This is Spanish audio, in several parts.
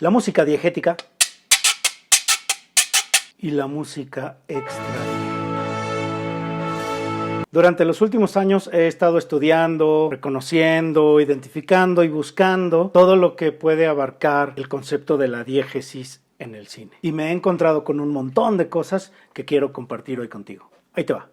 la música diegética y la música extra. Durante los últimos años he estado estudiando, reconociendo, identificando y buscando todo lo que puede abarcar el concepto de la diégesis en el cine. Y me he encontrado con un montón de cosas que quiero compartir hoy contigo. Ahí te va.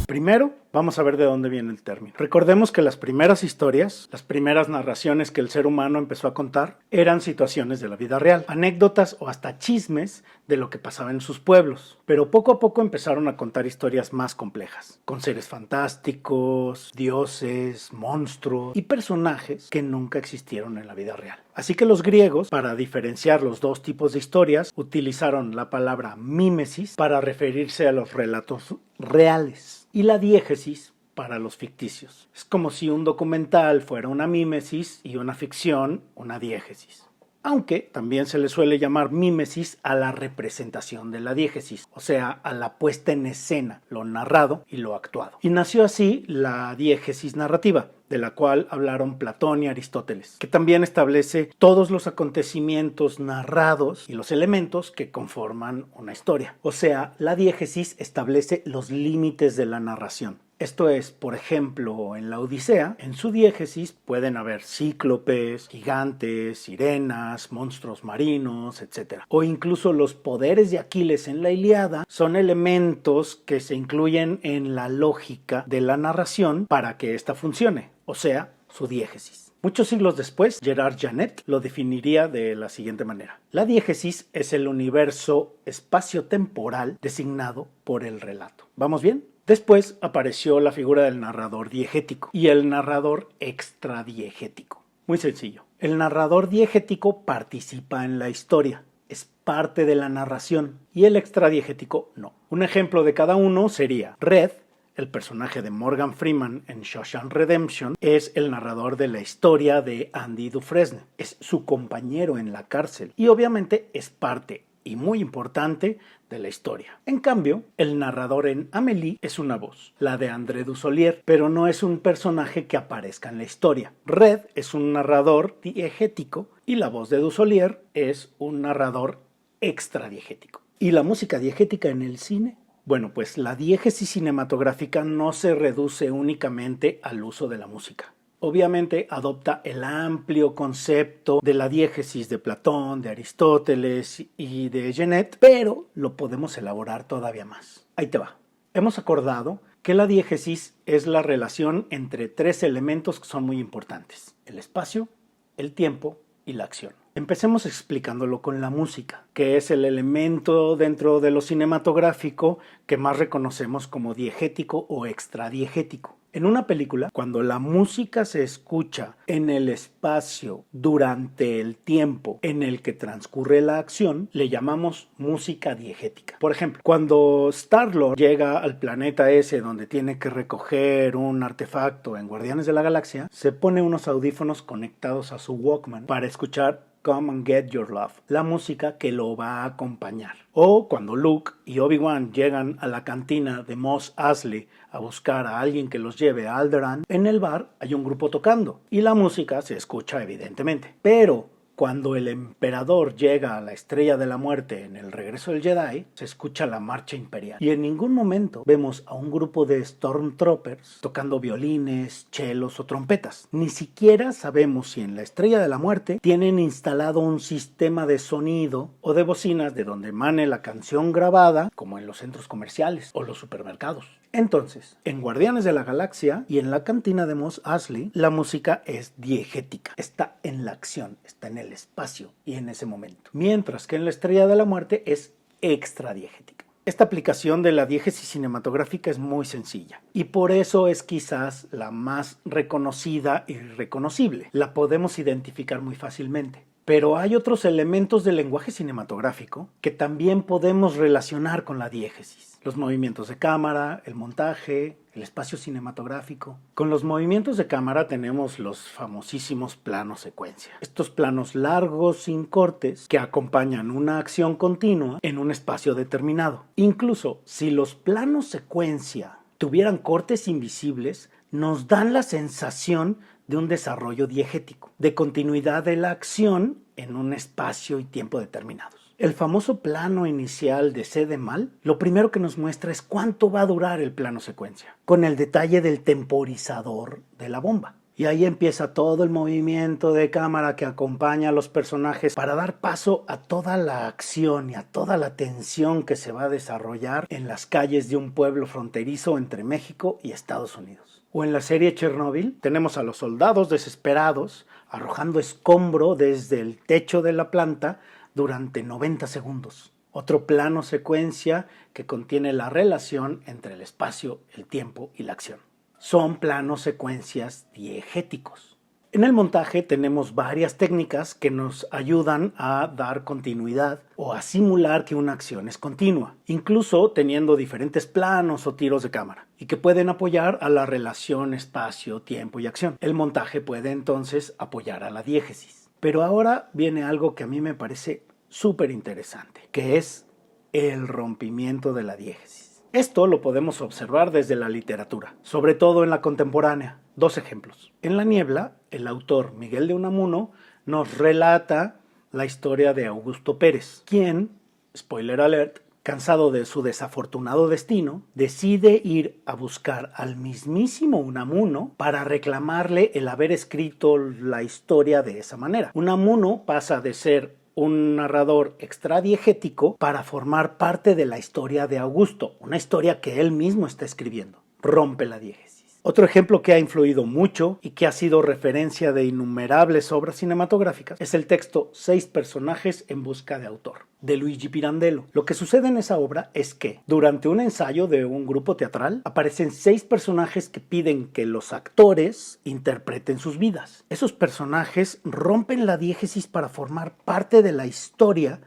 Primero, vamos a ver de dónde viene el término. Recordemos que las primeras historias, las primeras narraciones que el ser humano empezó a contar, eran situaciones de la vida real, anécdotas o hasta chismes de lo que pasaba en sus pueblos. Pero poco a poco empezaron a contar historias más complejas, con seres fantásticos, dioses, monstruos y personajes que nunca existieron en la vida real. Así que los griegos, para diferenciar los dos tipos de historias, utilizaron la palabra mímesis para referirse a los relatos reales y la diégesis para los ficticios. Es como si un documental fuera una mímesis y una ficción una diégesis. Aunque también se le suele llamar mímesis a la representación de la diégesis, o sea, a la puesta en escena, lo narrado y lo actuado. Y nació así la diégesis narrativa, de la cual hablaron Platón y Aristóteles, que también establece todos los acontecimientos narrados y los elementos que conforman una historia. O sea, la diégesis establece los límites de la narración. Esto es, por ejemplo, en la Odisea, en su diégesis pueden haber cíclopes, gigantes, sirenas, monstruos marinos, etc. O incluso los poderes de Aquiles en la Ilíada son elementos que se incluyen en la lógica de la narración para que ésta funcione, o sea, su diégesis. Muchos siglos después, Gerard Janet lo definiría de la siguiente manera. La diégesis es el universo espacio-temporal designado por el relato. ¿Vamos bien? Después apareció la figura del narrador diegético y el narrador extradiegético. Muy sencillo. El narrador diegético participa en la historia, es parte de la narración, y el extradiegético no. Un ejemplo de cada uno sería Red, el personaje de Morgan Freeman en Shawshank Redemption, es el narrador de la historia de Andy Dufresne, es su compañero en la cárcel y obviamente es parte y muy importante de la historia. En cambio, el narrador en Amélie es una voz, la de André Dussolier, pero no es un personaje que aparezca en la historia. Red es un narrador diegético y la voz de Dussolier es un narrador extradiegético. ¿Y la música diegética en el cine? Bueno, pues la diégesis cinematográfica no se reduce únicamente al uso de la música. Obviamente adopta el amplio concepto de la diégesis de Platón, de Aristóteles y de Genet, pero lo podemos elaborar todavía más. Ahí te va. Hemos acordado que la diégesis es la relación entre tres elementos que son muy importantes: el espacio, el tiempo y la acción. Empecemos explicándolo con la música, que es el elemento dentro de lo cinematográfico que más reconocemos como diegético o extradiegético. En una película, cuando la música se escucha en el espacio durante el tiempo en el que transcurre la acción, le llamamos música diegética. Por ejemplo, cuando Star-Lord llega al planeta ese donde tiene que recoger un artefacto en Guardianes de la Galaxia, se pone unos audífonos conectados a su Walkman para escuchar Come and Get Your Love, la música que lo va a acompañar. O cuando Luke y Obi-Wan llegan a la cantina de Mos Eisley a buscar a alguien que los lleve a Alderaan, en el bar hay un grupo tocando y la música se escucha evidentemente. Pero cuando el emperador llega a la Estrella de la Muerte en el Regreso del Jedi, se escucha la marcha imperial. Y en ningún momento vemos a un grupo de Stormtroopers tocando violines, chelos o trompetas. Ni siquiera sabemos si en la Estrella de la Muerte tienen instalado un sistema de sonido o de bocinas de donde emane la canción grabada, como en los centros comerciales o los supermercados. Entonces, en Guardianes de la Galaxia y en la cantina de Mos Eisley, la música es diegética. Está en la acción, está en el espacio y en ese momento. Mientras que en la Estrella de la Muerte es extradiegética. Esta aplicación de la diégesis cinematográfica es muy sencilla y por eso es quizás la más reconocida y reconocible. La podemos identificar muy fácilmente. Pero hay otros elementos del lenguaje cinematográfico que también podemos relacionar con la diégesis. Los movimientos de cámara, el montaje, el espacio cinematográfico. Con los movimientos de cámara tenemos los famosísimos planos secuencia. Estos planos largos sin cortes que acompañan una acción continua en un espacio determinado. Incluso si los planos secuencia tuvieran cortes invisibles, nos dan la sensación de un desarrollo diegético, de continuidad de la acción en un espacio y tiempo determinados. El famoso plano inicial de C de mal, lo primero que nos muestra es cuánto va a durar el plano secuencia, con el detalle del temporizador de la bomba. Y ahí empieza todo el movimiento de cámara que acompaña a los personajes para dar paso a toda la acción y a toda la tensión que se va a desarrollar en las calles de un pueblo fronterizo entre México y Estados Unidos. O en la serie Chernobyl tenemos a los soldados desesperados arrojando escombro desde el techo de la planta durante 90 segundos. Otro plano secuencia que contiene la relación entre el espacio, el tiempo y la acción. Son planos secuencias diegéticos. En el montaje tenemos varias técnicas que nos ayudan a dar continuidad o a simular que una acción es continua, incluso teniendo diferentes planos o tiros de cámara, y que pueden apoyar a la relación espacio, tiempo y acción. El montaje puede entonces apoyar a la diégesis. Pero ahora viene algo que a mí me parece súper interesante, que es el rompimiento de la diégesis. Esto lo podemos observar desde la literatura, sobre todo en la contemporánea. Dos ejemplos. En La niebla, el autor Miguel de Unamuno nos relata la historia de Augusto Pérez, quien, spoiler alert, cansado de su desafortunado destino, decide ir a buscar al mismísimo Unamuno para reclamarle el haber escrito la historia de esa manera. Unamuno pasa de ser un narrador extradiegético para formar parte de la historia de Augusto, una historia que él mismo está escribiendo. Rompe la diégesis. Otro ejemplo que ha influido mucho y que ha sido referencia de innumerables obras cinematográficas es el texto 6 personajes en busca de autor, de Luigi Pirandello. Lo que sucede en esa obra es que, durante un ensayo de un grupo teatral, aparecen 6 personajes que piden que los actores interpreten sus vidas. Esos personajes rompen la diégesis para formar parte de la historia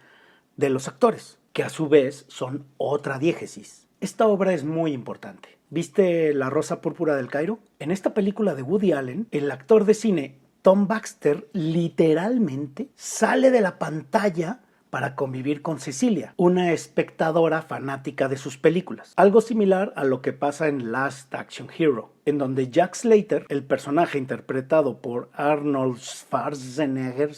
de los actores, que a su vez son otra diégesis. Esta obra es muy importante. ¿Viste La Rosa Púrpura del Cairo? En esta película de Woody Allen, el actor de cine Tom Baxter literalmente sale de la pantalla para convivir con Cecilia, una espectadora fanática de sus películas. Algo similar a lo que pasa en Last Action Hero, en donde Jack Slater, el personaje interpretado por Arnold Schwarzenegger,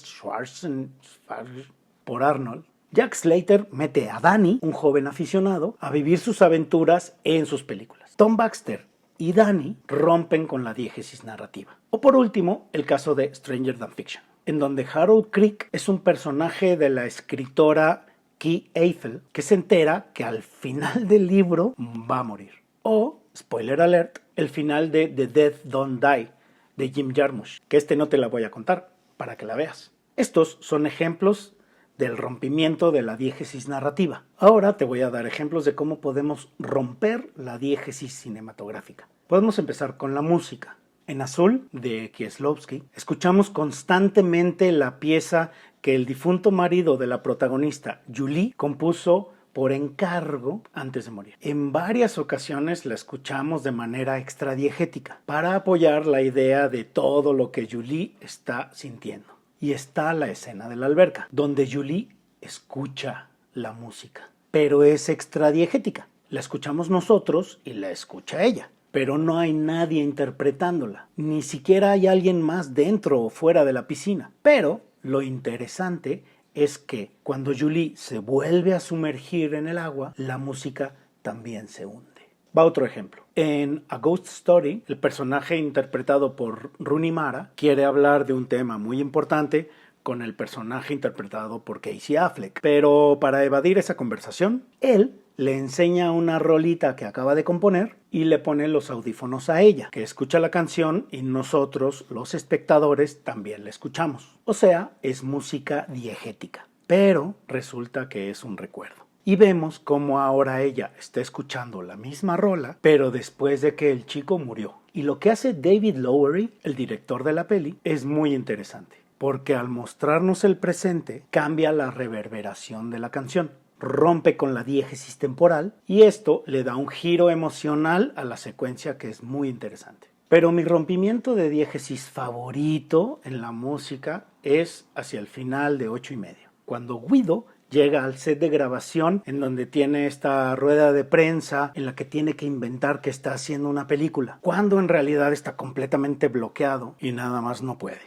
Jack Slater mete a Danny, un joven aficionado, a vivir sus aventuras en sus películas. Tom Baxter y Danny rompen con la diégesis narrativa. O por último, el caso de Stranger Than Fiction, en donde Harold Crick es un personaje de la escritora Kay Eiffel que se entera que al final del libro va a morir. O, spoiler alert, el final de The Dead Don't Die de Jim Jarmusch, que no te la voy a contar para que la veas. Estos son ejemplos del rompimiento de la diégesis narrativa. Ahora te voy a dar ejemplos de cómo podemos romper la diégesis cinematográfica. Podemos empezar con la música. En Azul, de Kieslowski, escuchamos constantemente la pieza que el difunto marido de la protagonista, Julie, compuso por encargo antes de morir. En varias ocasiones la escuchamos de manera extradiegética para apoyar la idea de todo lo que Julie está sintiendo. Y está la escena de la alberca, donde Julie escucha la música, pero es extradiegética. La escuchamos nosotros y la escucha ella, pero no hay nadie interpretándola. Ni siquiera hay alguien más dentro o fuera de la piscina. Pero lo interesante es que cuando Julie se vuelve a sumergir en el agua, la música también se hunde. Va otro ejemplo. En A Ghost Story, el personaje interpretado por Rooney Mara quiere hablar de un tema muy importante con el personaje interpretado por Casey Affleck. Pero para evadir esa conversación, él le enseña una rolita que acaba de componer y le pone los audífonos a ella, que escucha la canción y nosotros, los espectadores, también la escuchamos. O sea, es música diegética. Pero resulta que es un recuerdo. Y vemos cómo ahora ella está escuchando la misma rola, pero después de que el chico murió. Y lo que hace David Lowery, el director de la peli, es muy interesante, porque al mostrarnos el presente, cambia la reverberación de la canción, rompe con la diégesis temporal, y esto le da un giro emocional a la secuencia que es muy interesante. Pero mi rompimiento de diégesis favorito en la música es hacia el final de 8 y medio, cuando Guido llega al set de grabación en donde tiene esta rueda de prensa en la que tiene que inventar que está haciendo una película, cuando en realidad está completamente bloqueado y nada más no puede.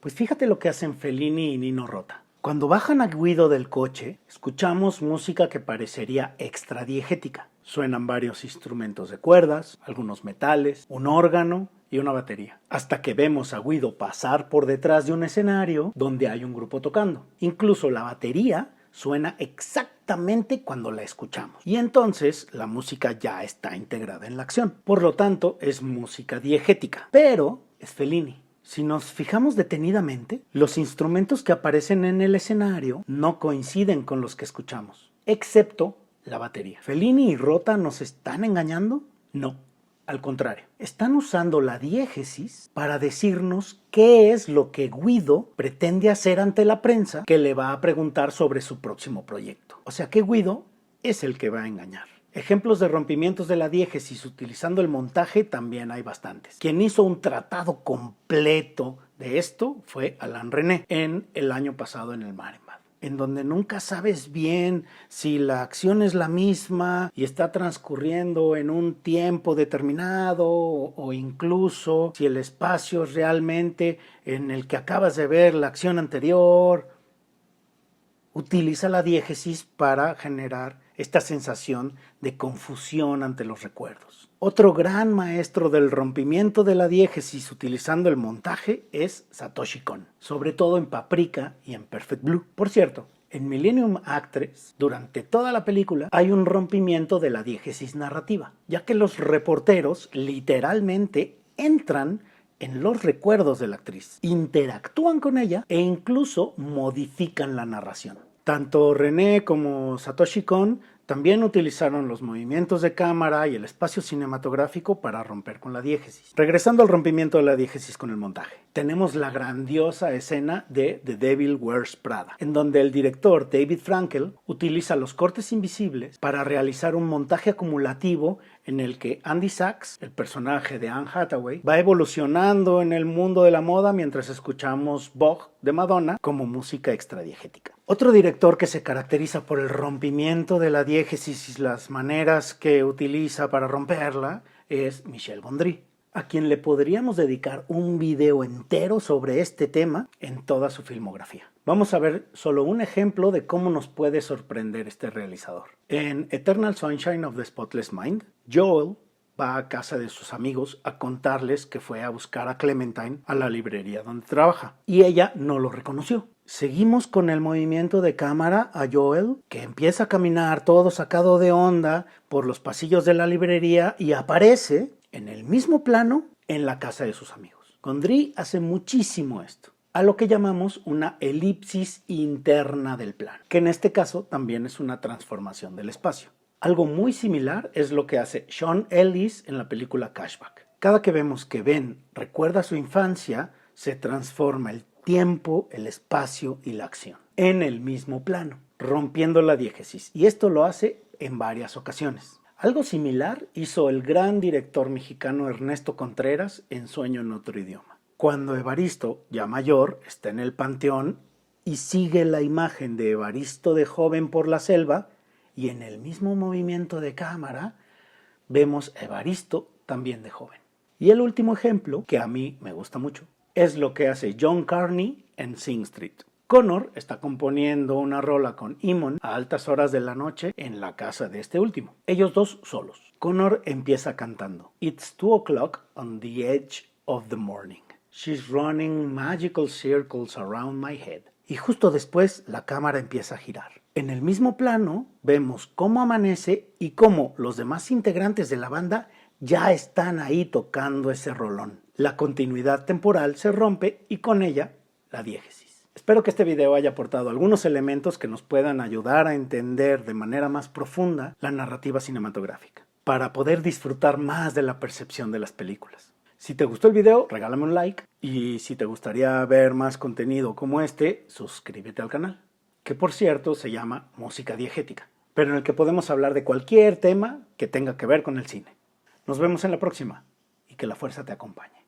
Pues fíjate lo que hacen Fellini y Nino Rota. Cuando bajan a Guido del coche, escuchamos música que parecería extradiegética. Suenan varios instrumentos de cuerdas, algunos metales, un órgano y una batería. Hasta que vemos a Guido pasar por detrás de un escenario donde hay un grupo tocando. Incluso la batería suena exactamente cuando la escuchamos. Y entonces la música ya está integrada en la acción. Por lo tanto, es música diegética. Pero es Fellini. Si nos fijamos detenidamente, los instrumentos que aparecen en el escenario no coinciden con los que escuchamos, excepto la batería. ¿Fellini y Rota nos están engañando? No, al contrario. Están usando la diégesis para decirnos qué es lo que Guido pretende hacer ante la prensa que le va a preguntar sobre su próximo proyecto. O sea que Guido es el que va a engañar. Ejemplos de rompimientos de la diégesis utilizando el montaje también hay bastantes. Quien hizo un tratado completo de esto fue Alain Resnais en el año pasado en el Marienbad, en donde nunca sabes bien si la acción es la misma y está transcurriendo en un tiempo determinado o incluso si el espacio es realmente en el que acabas de ver la acción anterior. Utiliza la diégesis para generar esta sensación de confusión ante los recuerdos. Otro gran maestro del rompimiento de la diégesis utilizando el montaje es Satoshi Kon, sobre todo en Paprika y en Perfect Blue. Por cierto, en Millennium Actress, durante toda la película, hay un rompimiento de la diégesis narrativa, ya que los reporteros literalmente entran en los recuerdos de la actriz, interactúan con ella e incluso modifican la narración. Tanto Resnais como Satoshi Kon también utilizaron los movimientos de cámara y el espacio cinematográfico para romper con la diégesis. Regresando al rompimiento de la diégesis con el montaje, tenemos la grandiosa escena de The Devil Wears Prada, en donde el director David Frankel utiliza los cortes invisibles para realizar un montaje acumulativo en el que Andy Sachs, el personaje de Anne Hathaway, va evolucionando en el mundo de la moda mientras escuchamos Vogue de Madonna como música extradiegética. Otro director que se caracteriza por el rompimiento de la diégesis y las maneras que utiliza para romperla es Michel Gondry, a quien le podríamos dedicar un video entero sobre este tema en toda su filmografía. Vamos a ver solo un ejemplo de cómo nos puede sorprender este realizador. En Eternal Sunshine of the Spotless Mind, Joel va a casa de sus amigos a contarles que fue a buscar a Clementine a la librería donde trabaja, y ella no lo reconoció. Seguimos con el movimiento de cámara a Joel, que empieza a caminar todo sacado de onda por los pasillos de la librería y aparece en el mismo plano en la casa de sus amigos. Gondry hace muchísimo esto, a lo que llamamos una elipsis interna del plano, que en este caso también es una transformación del espacio. Algo muy similar es lo que hace Sean Ellis en la película Cashback. Cada que vemos que Ben recuerda su infancia, se transforma el tiempo, el espacio y la acción en el mismo plano, rompiendo la diégesis. Y esto lo hace en varias ocasiones. Algo similar hizo el gran director mexicano Ernesto Contreras en Sueño en otro idioma. Cuando Evaristo, ya mayor, está en el panteón y sigue la imagen de Evaristo de joven por la selva, y en el mismo movimiento de cámara vemos a Evaristo también de joven. Y el último ejemplo, que a mí me gusta mucho, es lo que hace John Carney en Sing Street. Connor está componiendo una rola con Eamon a altas horas de la noche en la casa de este último. Ellos dos solos. Connor empieza cantando It's 2 o'clock on the edge of the morning. She's running magical circles around my head. Y justo después la cámara empieza a girar. En el mismo plano vemos cómo amanece y cómo los demás integrantes de la banda ya están ahí tocando ese rolón. La continuidad temporal se rompe y con ella la diégesis. Espero que este video haya aportado algunos elementos que nos puedan ayudar a entender de manera más profunda la narrativa cinematográfica, para poder disfrutar más de la percepción de las películas. Si te gustó el video, regálame un like, y si te gustaría ver más contenido como este, suscríbete al canal, que por cierto se llama Música Diegética, pero en el que podemos hablar de cualquier tema que tenga que ver con el cine. Nos vemos en la próxima, y que la fuerza te acompañe.